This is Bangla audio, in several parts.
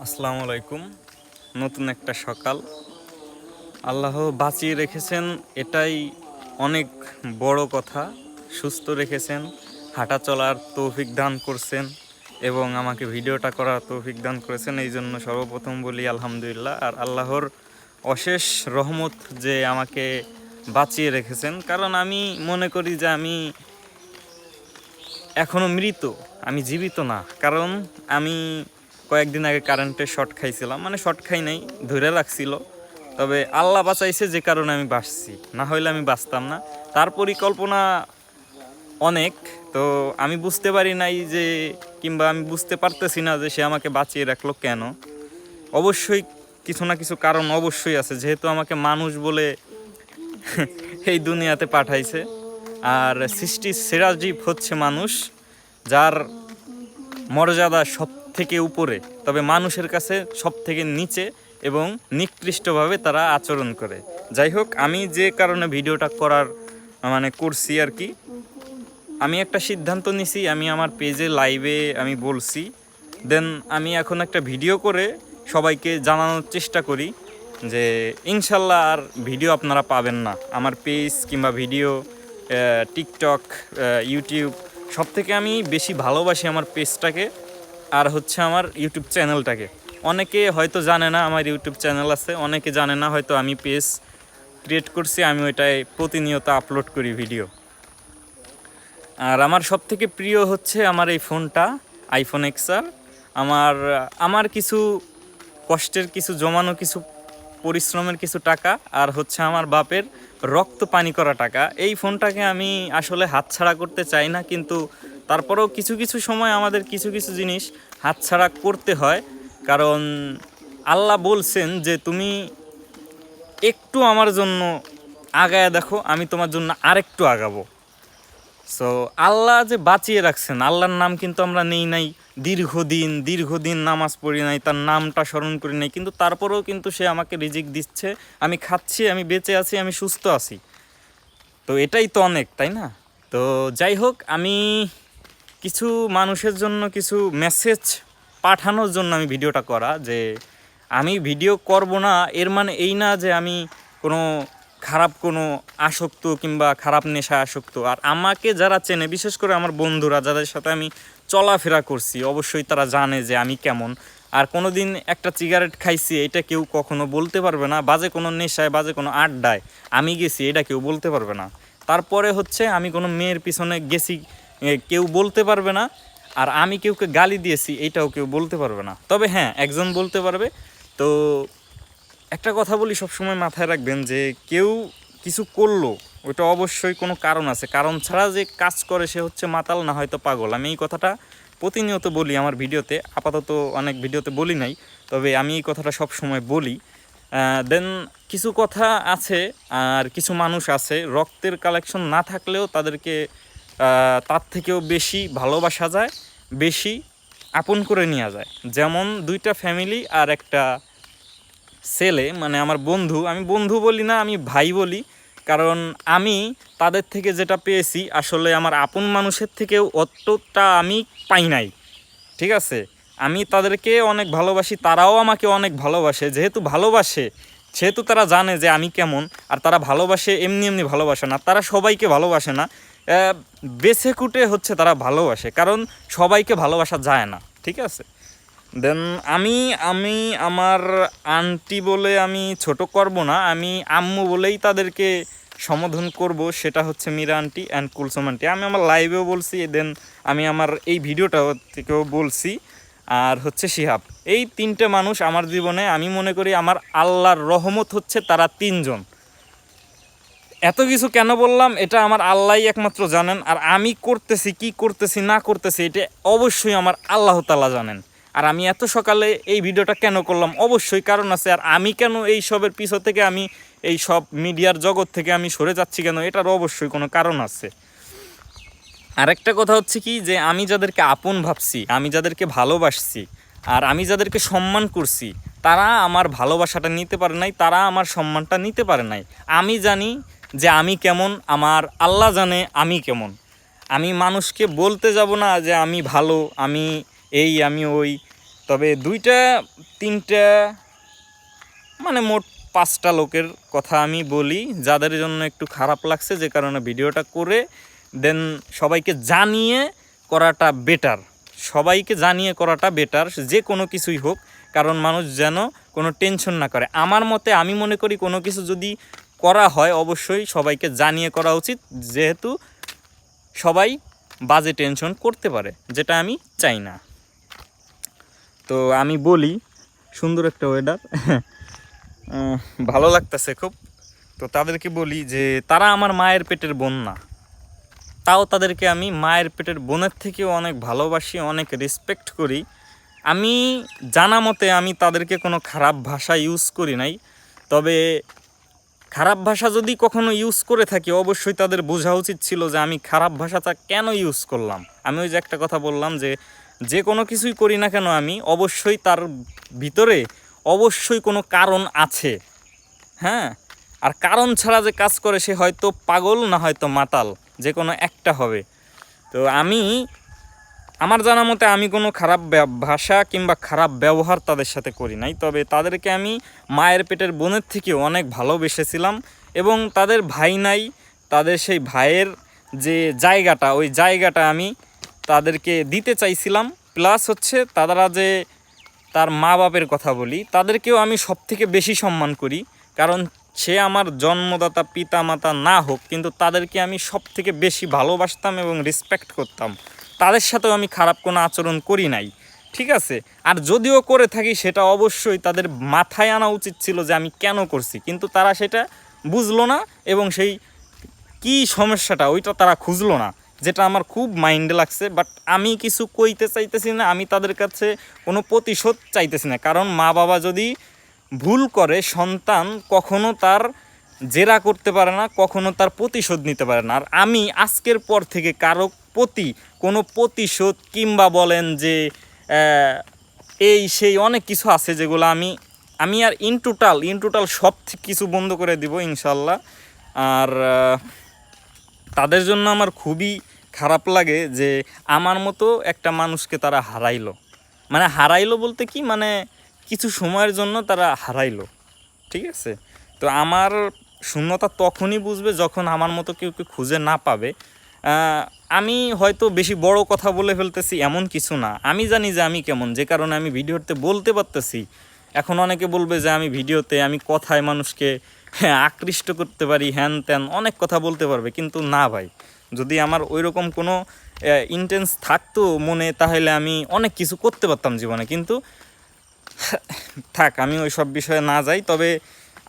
আসসালামু আলাইকুম। নতুন একটা সকাল আল্লাহ বাঁচিয়ে রেখেছেন, এটাই অনেক বড় কথা। সুস্থ রেখেছেন, হাঁটা চলার তৌফিক দান করছেন এবং আমাকে ভিডিওটা করার তৌফিক দান করেছেন। এই জন্য সর্বপ্রথম বলি আলহামদুলিল্লাহ। আর আল্লাহর অশেষ রহমত যে আমাকে বাঁচিয়ে রেখেছেন, কারণ আমি মনে করি যে আমি এখনও মৃত, আমি জীবিত না। কারণ আমি কয়েকদিন আগে কারেন্টের শর্ট খাইছিলাম, মানে শর্ট খাই নাই, ধরে রাখছিল। তবে আল্লাহ বাঁচাইছে, যে কারণে আমি বাঁচছি, না হইলে আমি বাঁচতাম না। তার পরিকল্পনা অনেক, তো আমি বুঝতে পারি নাই যে, কিংবা আমি বুঝতে পারতেছি না যে সে আমাকে বাঁচিয়ে রাখলো কেন। অবশ্যই কিছু না কিছু কারণ অবশ্যই আছে, যেহেতু আমাকে মানুষ বলে এই দুনিয়াতে পাঠাইছে। আর সৃষ্টির সেরা জীব হচ্ছে মানুষ, যার মর্যাদা সব থেকে উপরে, তবে মানুষের কাছে সব থেকে নিচে এবং নিকৃষ্টভাবে তারা আচরণ করে। যাই হোক, আমি যে কারণে ভিডিওটা করছি আর কি, আমি একটা সিদ্ধান্ত নিছি। আমি আমার পেজে লাইভে আমি বলছি, দেন আমি এখন একটা ভিডিও করে সবাইকে জানানোর চেষ্টা করি যে ইনশাল্লাহ আর ভিডিও আপনারা পাবেন না। আমার পেজ কিংবা ভিডিও, টিকটক, ইউটিউব, সব থেকে আমি বেশি ভালোবাসি আমার পেজটাকে, আর হচ্ছে আমার ইউটিউব চ্যানেলটাকে। অনেকে হয়তো জানে না আমার ইউটিউব চ্যানেল আছে, অনেকে জানে না হয়তো আমি পেজ ক্রিয়েট করছি, আমি ওইটায় প্রতিনিয়ত আপলোড করি ভিডিও। আর আমার সব থেকে প্রিয় হচ্ছে আমার এই ফোনটা, আইফোন এক্সআর। আমার কিছু কষ্টের, কিছু জমানো, কিছু পরিশ্রমের কিছু টাকা, আর হচ্ছে আমার বাপের রক্ত পানি করা টাকা। এই ফোনটাকে আমি আসলে হাতছাড়া করতে চাই না, কিন্তু তারপরেও কিছু কিছু সময় আমাদের কিছু কিছু জিনিস হাতছাড়া করতে হয়। কারণ আল্লাহ বলছেন যে তুমি একটু আমার জন্য আগায় দেখো, আমি তোমার জন্য আরেকটু আগাবো। সো আল্লাহ যে বাঁচিয়ে রাখছেন, আল্লাহর নাম কিন্তু আমরা নেই নাই দীর্ঘদিন নামাজ পড়ি নাই, তার নামটা স্মরণ করি নাই, কিন্তু তারপরেও কিন্তু সে আমাকে রিজিক দিচ্ছে, আমি খাচ্ছি, আমি বেঁচে আছি, আমি সুস্থ আছি। তো এটাই তো অনেক, তাই না? তো যাই হোক, আমি কিছু মানুষের জন্য কিছু মেসেজ পাঠানোর জন্য আমি ভিডিওটা করা। যে আমি ভিডিও করব না এর মানে এই না যে আমি কোনো খারাপ কোনো আসক্ত কিংবা খারাপ নেশায় আসক্ত। আর আমাকে যারা চেনে, বিশেষ করে আমার বন্ধুরা যাদের সাথে আমি চলাফেরা করছি, অবশ্যই তারা জানে যে আমি কেমন। আর কোনো দিন একটা সিগারেট খাইছি এটা কেউ কখনো বলতে পারবে না, বাজে কোনো নেশায়, বাজে কোনো আড্ডায় আমি গেছি এটা কেউ বলতে পারবে না। তারপরে হচ্ছে আমি কোনো মেয়ের পিছনে গেছি, কেউ বলতে পারবে না। আর আমি কেউকে গালি দিয়েছি এইটাও কেউ বলতে পারবে না। তবে হ্যাঁ, একজন বলতে পারবে। তো একটা কথা বলি, সবসময় মাথায় রাখবেন যে কেউ কিছু করলো ওইটা অবশ্যই কোনো কারণ আছে, কারণ ছাড়া যে কাজ করে সে হচ্ছে মাতাল, না হয়তো পাগল। আমি এই কথাটা প্রতিনিয়ত বলি আমার ভিডিওতে, আপাতত অনেক ভিডিওতে বলি নাই, তবে আমি এই কথাটা সব সময় বলি। দেন কিছু কথা আছে, আর কিছু মানুষ আছে রক্তের কালেকশন না থাকলেও তাদেরকে তার থেকেও বেশি ভালোবাসা যায়, বেশি আপন করে নেওয়া যায়। যেমন দুইটা ফ্যামিলি আর একটা ছেলে, মানে আমার বন্ধু, আমি বন্ধু বলি না, আমি ভাই বলি। কারণ আমি তাদের থেকে যেটা পেয়েছি, আসলে আমার আপন মানুষের থেকেও অতটা আমি পাই নাই। ঠিক আছে, আমি তাদেরকে অনেক ভালোবাসি, তারাও আমাকে অনেক ভালোবাসে। যেহেতু ভালোবাসে, সেহেতু তারা জানে যে আমি কেমন। আর তারা ভালোবাসে এমনি এমনি ভালোবাসে না, তারা সবাইকে ভালোবাসে না, বেছে কুটে হচ্ছে তারা ভালোবাসে, কারণ সবাইকে ভালোবাসা যায় না। ঠিক আছে, দেন আমি আমি আমার আন্টি বলে আমি ছোট করব না, আমি আম্মু বলেই তাদেরকে সম্বোধন করব। সেটা হচ্ছে Meera aunty and Kulsum aunty. আমি আমার লাইভেও বলছি, দেন আমি আমার এই ভিডিওটা থেকেও বলছি। আর হচ্ছে শিহাব, এই তিনটে মানুষ আমার জীবনে, আমি মনে করি আমার আল্লাহর রহমত হচ্ছে তারা তিনজন। এত কিছু কেন বললাম এটা আমার আল্লাহই একমাত্র জানেন। আর আমি করতেছি কি করতেছি না করতেছি এটা অবশ্যই আমার আল্লাহ তাআলা জানেন। আর আমি এত সকালে এই ভিডিওটা কেন করলাম, অবশ্যই কারণ আছে। আর আমি কেন এই সবের পিছন থেকে, আমি এই সব মিডিয়ার জগৎ থেকে আমি সরে যাচ্ছি কেন, এটার অবশ্যই কোনো কারণ আছে। আরেকটা কথা হচ্ছে কি, যে আমি যাদেরকে আপন ভাবছি, আমি যাদেরকে ভালোবাসছি, আর আমি যাদেরকে সম্মান করছি, তারা আমার ভালোবাসাটা নিতে পারে নাই, তারা আমার সম্মানটা নিতে পারে নাই। আমি জানি যে আমি কেমন, আমার আল্লাহ জানে আমি কেমন। আমি মানুষকে বলতে যাব না যে আমি ভালো, আমি এই আমি ওই, তবে 2টা 3টা মানে মোট 5টা লোকের কথা আমি বলি যাদের জন্য একটু খারাপ লাগছে, যে কারণে ভিডিওটা করে দেন সবাইকে জানিয়ে করাটা বেটার। সবাইকে জানিয়ে করাটা বেটার, যে কোনো কিছুই হোক, কারণ মানুষ যেন কোনো টেনশন না করে। আমার মতে আমি মনে করি কোনো কিছু যদি করা হয় অবশ্যই সবাইকে জানিয়ে করা উচিত, যেহেতু সবাই বাজে টেনশন করতে পারে, যেটা আমি চাই না। তো আমি বলি, সুন্দর একটা ওয়েদার, ভালো লাগতেছে খুব। তো তাদেরকে বলি যে তারা আমার মায়ের পেটের বোন না, তাও তাদেরকে আমি মায়ের পেটের বোনের থেকেও অনেক ভালোবাসি, অনেক রেসপেক্ট করি। আমি জানা মতে আমি তাদেরকে কোনো খারাপ ভাষা ইউজ করি নাই, তবে খারাপ ভাষা যদি কখনো ইউজ করে থাকি অবশ্যই তাদের বোঝা উচিত ছিল যে আমি খারাপ ভাষাটা কেন ইউজ করলাম। আমি ওই যে একটা কথা বললাম যে যে কোনো কিছুই করি না কেন আমি অবশ্যই তার ভিতরে অবশ্যই কোনো কারণ আছে, হ্যাঁ। আর কারণ ছাড়া যে কাজ করে সে হয়তো পাগল না হয়তো মাতাল, যে কোনো একটা হবে। তো আমি আমার জানা মতে আমি কোনো খারাপ ভাষা কিংবা খারাপ ব্যবহার তাদের সাথে করি নাই, তবে তাদেরকে আমি মায়ের পেটের বোনের থেকে অনেক ভালোবেসেছিলাম। এবং তাদের ভাই নাই, তাদের সেই ভাইয়ের যে জায়গাটা, ওই জায়গাটা আমি তাদেরকে দিতে চাইছিলাম। প্লাস হচ্ছে তারা যে তার মা বাপের কথা বলি, তাদেরকেও আমি সবথেকে বেশি সম্মান করি, কারণ সে আমার জন্মদাতা পিতা মাতা না হোক, কিন্তু তাদেরকে আমি সবথেকে বেশি ভালোবাসতাম এবং রেসপেক্ট করতাম। তাদের সাথেও আমি খারাপ কোনো আচরণ করি নাই, ঠিক আছে। আর যদিও করে থাকি সেটা অবশ্যই তাদের মাথায় আনা উচিত ছিল যে আমি কেন করছি, কিন্তু তারা সেটা বুঝলো না এবং সেই কি সমস্যাটা ওইটা তারা খুঁজলো না, যেটা আমার খুব মাইন্ডে লাগছে। বাট আমি কিছু কইতে চাইতেছি না, আমি তাদের কাছে কোনো প্রতিশোধ চাইতেছি না, কারণ মা বাবা যদি ভুল করে সন্তান কখনো তার জেরা করতে পারে না, কখনো তার প্রতিশোধ নিতে পারে না। আর আমি আজকের পর থেকে কারো প্রতি কোনো প্রতিশোধ কিংবা বলেন যে এই সেই অনেক কিছু আছে যেগুলো আমি আর ইন টোটাল সব কিছু বন্ধ করে দিব ইনশাল্লাহ। আর তাদের জন্য আমার খুবই খারাপ লাগে যে আমার মতো একটা মানুষকে তারা হারাইলো। মানে হারাইলো বলতে কি, মানে কিছু সময়ের জন্য তারা হারাইলো, ঠিক আছে। তো আমার শূন্যতা তখনই বুঝবে যখন আমার মতো কেউ খুঁজে না পাবে। আমি হয়তো বেশি বড় কথা বলে ফেলতেছি এমন কিছু না, আমি জানি যে আমি কেমন, যে কারণে আমি ভিডিওতে বলতে পারতেছি। এখন অনেকে বলবে যে আমি ভিডিওতে আমি কথায় মানুষকে আকৃষ্ট করতে পারি, হ্যান ত্যান অনেক কথা বলতে পারবে, কিন্তু না ভাই, যদি আমার ওই রকম কোনো ইন্টেন্স থাকতো মনে, তাহলে আমি অনেক কিছু করতে পারতাম জীবনে। কিন্তু থাক, আমি ওই সব বিষয়ে না যাই। তবে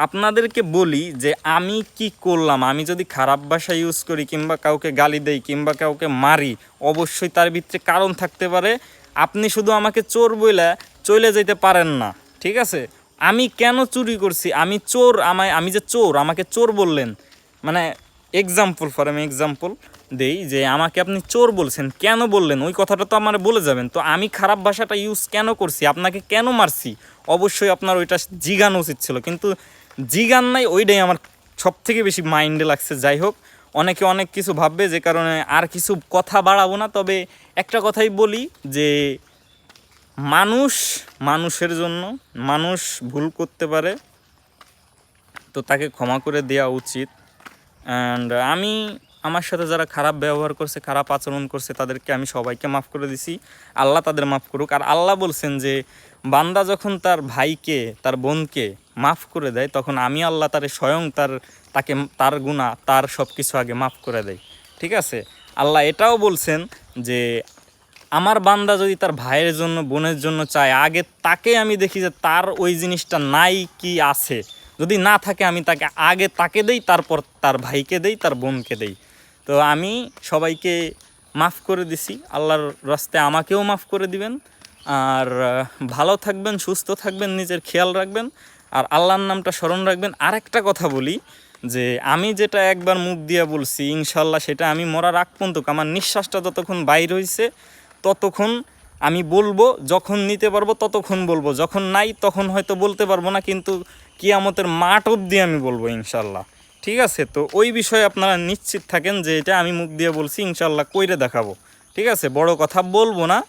আপনাদেরকে বলি যে আমি কি করলাম, আমি যদি খারাপ ভাষা ইউজ করি কিংবা কাউকে গালি দেই কিংবা কাউকে মারি, অবশ্যই তার ভিতরে কারণ থাকতে পারে। আপনি শুধু আমাকে চোর বইলা চলে যেতে পারেন না, ঠিক আছে। আমি কেন চুরি করছি, আমি চোর, আমি যে চোর, আমাকে চোর বললেন, মানে এক্সাম্পল দেই যে আমাকে আপনি চোর বলছেন, কেন বললেন ওই কথাটা তো আমার বলে যাবেন। তো আমি খারাপ ভাষাটা ইউজ কেন করছি, আপনাকে কেন মারছি, অবশ্যই আপনার ওইটা জিগানো উচিত ছিল, কিন্তু জিগান নাই, ওইটাই আমার সবথেকে বেশি মাইন্ডে লাগছে। যাই হোক, অনেকে অনেক কিছু ভাববে, যে কারণে আর কিছু কথা বাড়াবো না। তবে একটা কথাই বলি যে মানুষের জন্য মানুষ ভুল করতে পারে, তো তাকে ক্ষমা করে দেওয়া উচিত। অ্যান্ড আমি আমার সাথে যারা খারাপ ব্যবহার করছে, খারাপ আচরণ করছে, তাদেরকে আমি সবাইকে মাফ করে দিছি। আল্লাহ তাদের মাফ করুক। আর আল্লাহ বলছেন যে বান্দা যখন তার ভাইকে, তার বোনকে মাফ করে দেয়, তখন আমি আল্লাহ তারে স্বয়ং তার গুনাহ, তার সব কিছু আগে মাফ করে দেয়, ঠিক আছে। আল্লাহ এটাও বলছেন যে আমার বান্দা যদি তার ভাইয়ের জন্য, বোনের জন্য চায়, আগে তাকে আমি দেখি যে তার ওই জিনিসটা নাই কি আছে, যদি না থাকে আমি তাকে দেই, তারপর তার ভাইকে দেই, তার বোনকে দেই। তো আমি সবাইকে মাফ করে দিছি, আল্লাহর রাস্তায় আমাকেও মাফ করে দিবেন। আর ভালো থাকবেন, সুস্থ থাকবেন, নিজের খেয়াল রাখবেন, আর আল্লাহর নামটা স্মরণ রাখবেন। আরেকটা কথা বলি, যে আমি যেটা একবার মুখ দিয়ে বলছি ইনশাল্লাহ সেটা আমি মরার আগ পর্যন্ত, আমার নিঃশ্বাসটা যতক্ষণ বাইর হয়েছে ততক্ষণ আমি বলবো, যখন নিতে পারবো ততক্ষণ বলবো, যখন নাই তখন হয়তো বলতে পারবো না, কিন্তু কিয়ামতের মাঠ অবধি আমি বলবো ইনশাল্লাহ, ঠিক আছে। তো ওই বিষয়ে আপনারা নিশ্চিত থাকেন যে এটা আমি মুখ দিয়ে বলছি, ইনশাল্লাহ কইরে দেখাবো, ঠিক আছে। বড় কথা বলবো না,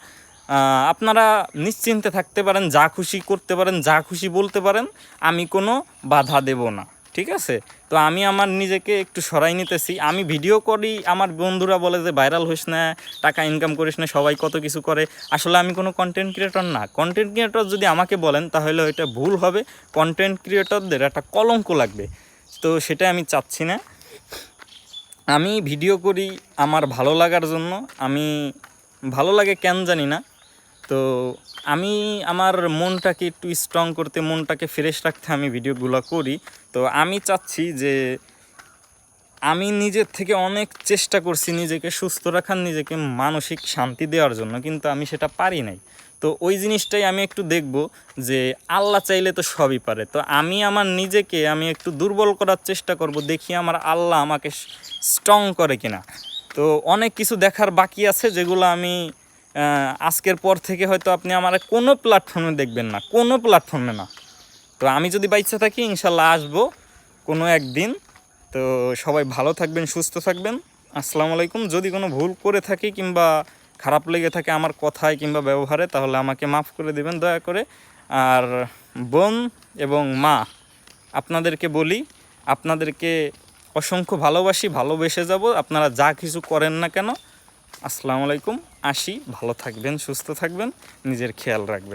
আপনারা নিশ্চিন্তে থাকতে পারেন, যা খুশি করতে পারেন, যা খুশি বলতে পারেন, আমি কোনো বাধা দেব না, ঠিক আছে? তো আমি আমার নিজেকে একটু সরাই নিতেছি। আমি ভিডিও করি, আমার বন্ধুরা বলে যে ভাইরাল হইস না, টাকা ইনকাম করিস না, সবাই কত কিছু করে। আসলে আমি কোনো কন্টেন্ট ক্রিয়েটর না। কন্টেন্ট ক্রিয়েটর যদি আমাকে বলেন তাহলে ওইটা ভুল হবে, কন্টেন্ট ক্রিয়েটরদের একটা কলঙ্ক লাগবে, তো সেটা আমি চাচ্ছি না। আমি ভিডিও করি আমার ভালো লাগার জন্য। আমি ভালো লাগে কেন জানি না, তো আমি আমার মনটাকে একটু স্ট্রং করতে, মনটাকে ফ্রেশ রাখতে আমি ভিডিওগুলো করি। তো আমি চাচ্ছি যে আমি নিজের থেকে অনেক চেষ্টা করছি নিজেকে সুস্থ রাখার, নিজেকে মানসিক শান্তি দেওয়ার জন্য, কিন্তু আমি সেটা পারি নাই। তো ওই জিনিসটাই আমি একটু দেখব যে আল্লাহ চাইলে তো সবই পারে। তো আমি আমার নিজেকে আমি একটু দুর্বল করার চেষ্টা করব, দেখি আমার আল্লাহ আমাকে স্ট্রং করে কিনা। তো অনেক কিছু দেখার বাকি আছে, যেগুলো আমি আজকের পর থেকে হয়তো আপনি আমার কোনো প্ল্যাটফর্মে দেখবেন না, কোনো প্ল্যাটফর্মে না। তো আমি যদি বাইচা থাকি ইনশাল্লাহ আসবো কোনো একদিন। তো সবাই ভালো থাকবেন, সুস্থ থাকবেন। আসসালামু আলাইকুম। যদি কোনো ভুল করে থাকি কিংবা খারাপ লেগে থাকে আমার কথায় কিংবা ব্যবহারে, তাহলে আমাকে মাফ করে দেবেন দয়া করে। আর বোন এবং মা, আপনাদেরকে বলি, আপনাদেরকে অসংখ্য ভালোবাসি, ভালোবেসে যাব আপনারা যা কিছু করেন না কেন। আসসালামু আলাইকুম। আসি, ভালো থাকবেন, সুস্থ থাকবেন, নিজের খেয়াল রাখবেন।